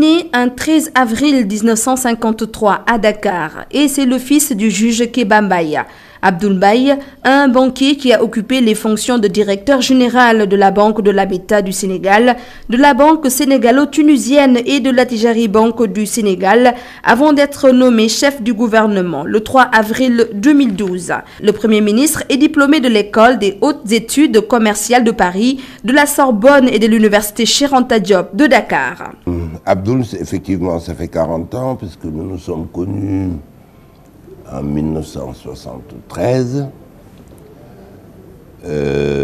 né un 13 avril 1953 à Dakar et c'est le fils du juge Kéba Mbaye. Abdoul Mbaye, un banquier qui a occupé les fonctions de directeur général de la Banque de l'Habitat du Sénégal, de la Banque sénégalo-tunisienne et de la Tijari Banque du Sénégal avant d'être nommé chef du gouvernement le 3 avril 2012. Le Premier ministre est diplômé de l'École des hautes études commerciales de Paris, de la Sorbonne et de l'Université Cheikh Anta Diop de Dakar. Abdoul, effectivement, ça fait 40 ans puisque nous nous sommes connus en 1973.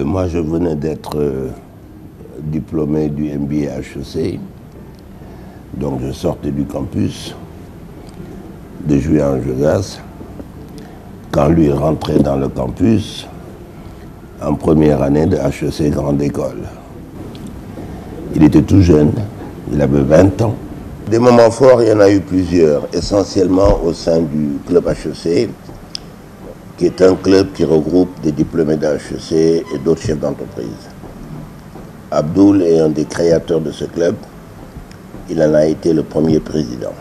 Moi, je venais d'être diplômé du MBA HEC. Donc, je sortais du campus de Juillet-en-Josas. Quand lui rentrait dans le campus, en première année de HEC Grande École. Il était tout jeune, il avait 20 ans. Des moments forts, il y en a eu plusieurs, essentiellement au sein du club HEC, qui est un club qui regroupe des diplômés d'HEC et d'autres chefs d'entreprise. Abdoul est un des créateurs de ce club. Il en a été le premier président.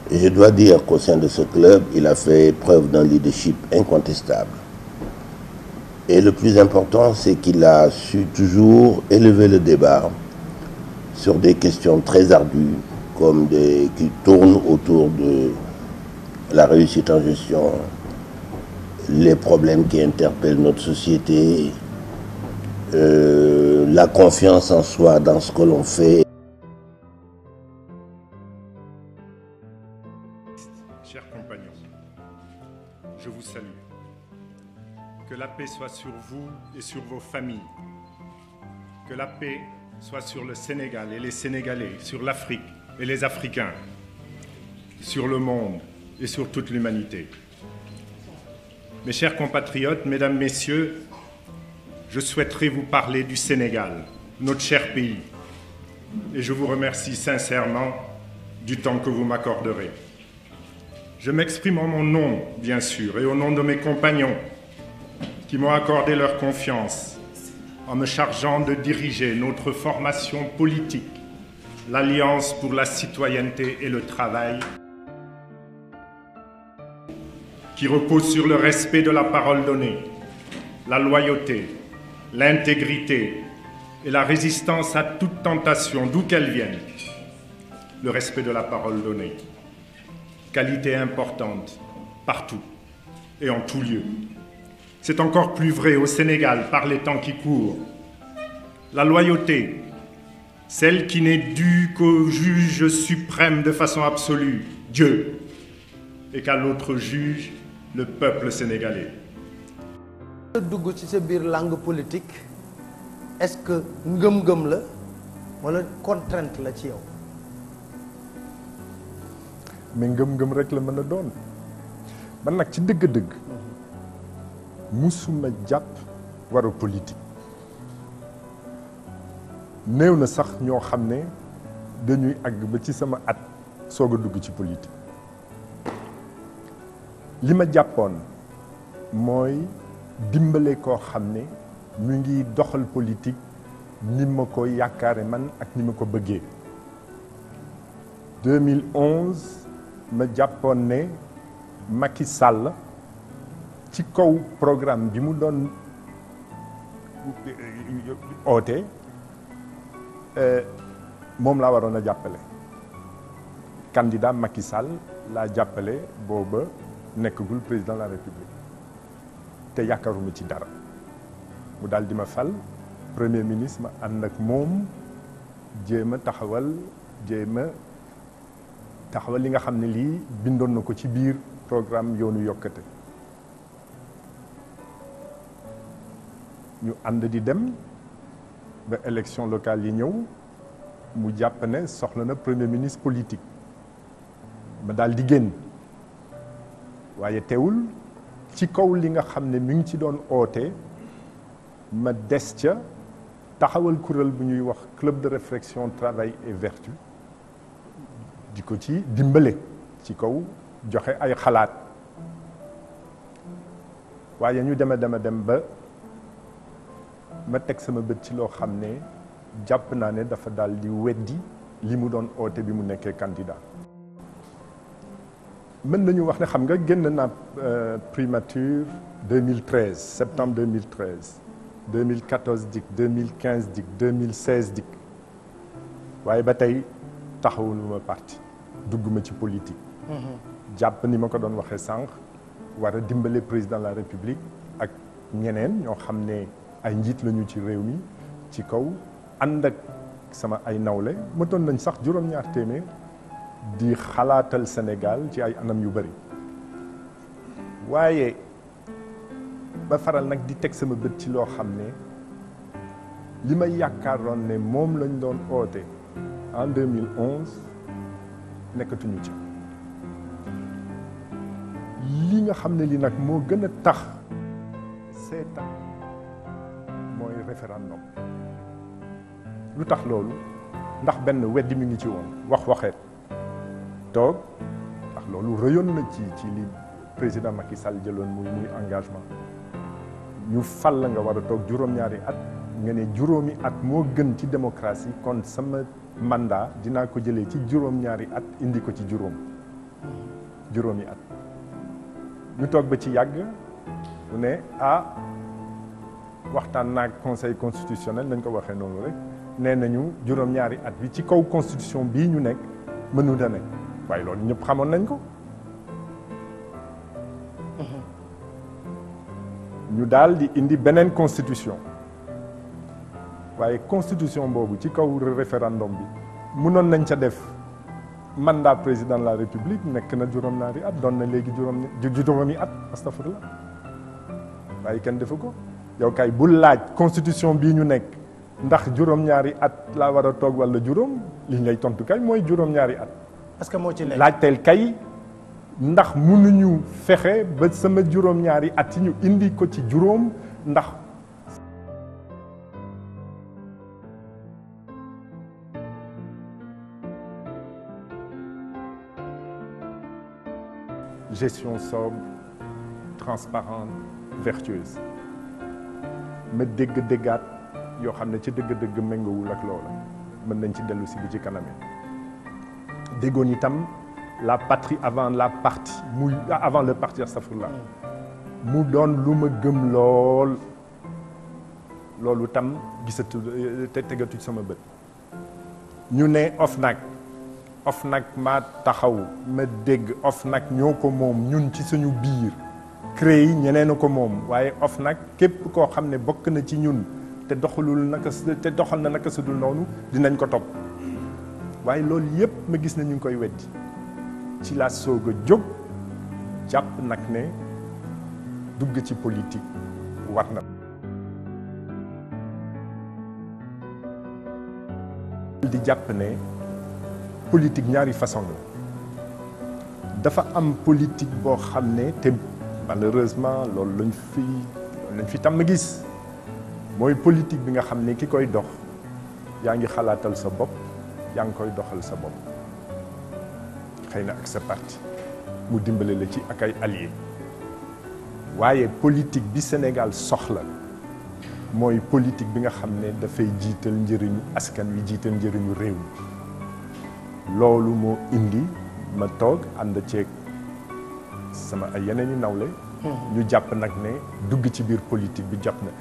Et je dois dire qu'au sein de ce club, il a fait preuve d'un leadership incontestable. Et le plus important, c'est qu'il a su toujours élever le débat sur des questions très ardues, comme qui tournent autour de la réussite en gestion, les problèmes qui interpellent notre société, la confiance en soi dans ce que l'on fait. Chers compagnons, je vous salue. Que la paix soit sur vous et sur vos familles. Que la paix soit sur le Sénégal et les Sénégalais, sur l'Afrique et les Africains, sur le monde et sur toute l'humanité. Mes chers compatriotes, mesdames, messieurs, je souhaiterais vous parler du Sénégal, notre cher pays, et je vous remercie sincèrement du temps que vous m'accorderez. Je m'exprime en mon nom, bien sûr, et au nom de mes compagnons qui m'ont accordé leur confiance en me chargeant de diriger notre formation politique, l'Alliance pour la citoyenneté et le travail, qui repose sur le respect de la parole donnée, la loyauté, l'intégrité et la résistance à toute tentation, d'où qu'elle vienne. Le respect de la parole donnée, qualité importante partout et en tout lieu. C'est encore plus vrai au Sénégal par les temps qui courent. La loyauté, celle qui n'est due qu'au juge suprême de façon absolue, Dieu, et qu'à l'autre juge, le peuple sénégalais. dugg ci sa biir langue politique est-ce que ngëm-ngëm la wala contrainte la ci yow. mais ngëm-ngëm rek la mën a doon man nag ci dëgg-dëgg musuma jàpp waru politique néew na sax ñoo xam ne dañuy àgg ba ci sama at soog a dugg ci politique li ma jàppoon mooy dimbale koo xam ne mu ngi doxal politique ni ma ko yaakaare man ak ni ma ko bëggee 2011 ma jàppoon ne Macky Sall ci kaw programme bi mu doon oote moom laa waroon a jàppale candidat Macky Sall laa jàppale booba nekkagul président de la République te yaakaaruma ci dara mu daal di ma fal premier ministre ma ànd ak moom jéem a taxawal li nga xam ne lii bindoon na ko ci biir programme yoonu yokkate ñu ànd di dem ba élection locale yi ñëw mu jàpp ne soxla na premier ministre politique ma daal di génn waaye teewul ci kaw li nga xam ne mi ngi ci doon oote ma des ca taxawal kuréel bu ñuy wax club de réflexion travail et vertu di ko ci dimbale ci kaw joxe ay xalaat waaye ñu dem ba ma teg sama bët ci loo xam ne jàpp naa ne dafa daal di weddi li mu doon oote bi mu nekkee candidat. mën nañu wax ne xam nga génn na primature 2013 septembre 2013 2014 dik 2015 dik 2016 dik waaye ba tey taxawuluma parti dugguma ci politique. jàpp ni ma ko doon waxee sànq war a dimbale président de la république ak ñeneen ñoo xam ne ay njiit lañu ci réew mi ci kaw ànd ak sama ay nawle mëtoon nañ sax juróom-ñaar téeméer di xalaatal Sénégal ci ay anam yu bari waaye ba faral nag di teg sama bët ci loo xam ne li ma yaakaaroon ne moom lañ doon oote en 2011 nekkatuñu ci li nga xam ne li nag moo gën a tax seetaan mooy référendum lu tax loolu ndax benn weddi mi ngi ci woon waxeet toog ndax loolu rëyoon na ci li président Macky Sall jëloon muy engagement ñu fal la nga war a toog juróom-ñaari at nga ne juróomi at moo gën ci démocratie kon sama mandat dinaa ko jëlee ci juróom-ñaari at indi ko ci juróomi at ñu toog ba ci yàgg mu ne waxtaan naag conseil constitutionnel nañ ko waxee noonu rek nee nañu juróom-ñaari at bi ci kaw constitution bii ñu nekk mënut a nekk waaye loolu ñëpp xamoon nañ ko. ñu daal di indi beneen constitution waaye constitution boobu ci kaw référendum bi mënoon nañ ca def mandat président de la république nekk na juróom-ñaari at doon na léegi juróomi at astafurlah waaye kenn defu ko yow kay bu laaj constitution bii ñu nekk ndax juróom-ñaari at laa war a toog walla juróom li ngay tontu kay mooy juróom-ñaari at. parce que moo ci nekk laajteel kay ndax mënuñu fexe ba sama juróom-ñaari at yi ñu indi ko ci juróom ndax. gestion sobre transparente vertueuse ma déggaat yoo xam ne ci dëgg-dëgg méngoowul ak loola mën nañ ci dellu si bi ci kaname déggoon itam la patrie avant la partie muy avant le parti astafurlah mu doon lu ma gëm lool loolu tam gisatu te tegatu sama bët ñu ne OFNAC maa taxaw ma dégg OFNAC ñoo ko moom ñun ci suñu biir CREI yi ñeneen a ko moom waaye OFNAC képp koo xam ne bokk na ci ñun te doxal na naka su dul noonu dinañ ko topp waaye loolu yépp ma gis na ñu ngi koy weddi ci la soog a jóg jàpp nag ne dugg ci politique war na di jàpp ne politique ñaari façon la dafa am politique boo xam ne te malheureusement loolu lañ fi tàmm gis mooy politique bi nga xam ne ki koy dox yaa ngi xalaatal sa bopp yaa ngi koy doxal sa bopp xëy na ak sa parti mu dimbale la ci ak ay alliés waaye politique bi Sénégal soxla mooy politique bi nga xam ne dafay jiital njëriñu askan wi jiital njëriñu réew mi loolu moo indi ma toog ànd ceeg sama ay yeneen i nawle ñu jàpp nag ne dugg ci biir politique bi jot na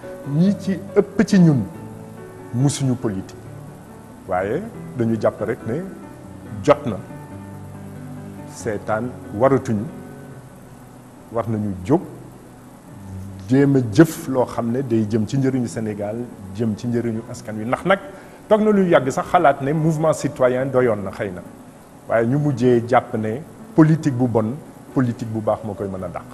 ñi ci ëpp ci ñun musuñu politique waaye dañu jàpp rek ne jot na seetaan waratuñu war nañu jóg jéem a jëf loo xam ne day jëm ci njëriñu Sénégal jëm ci njëriñu askan wi ndax nag toog na lu yàgg sax xalaat ne mouvement citoyen doyoon na xëy na waaye ñu mujjee jàpp ne politique bu bon politique bu baax moo koy mën a dàq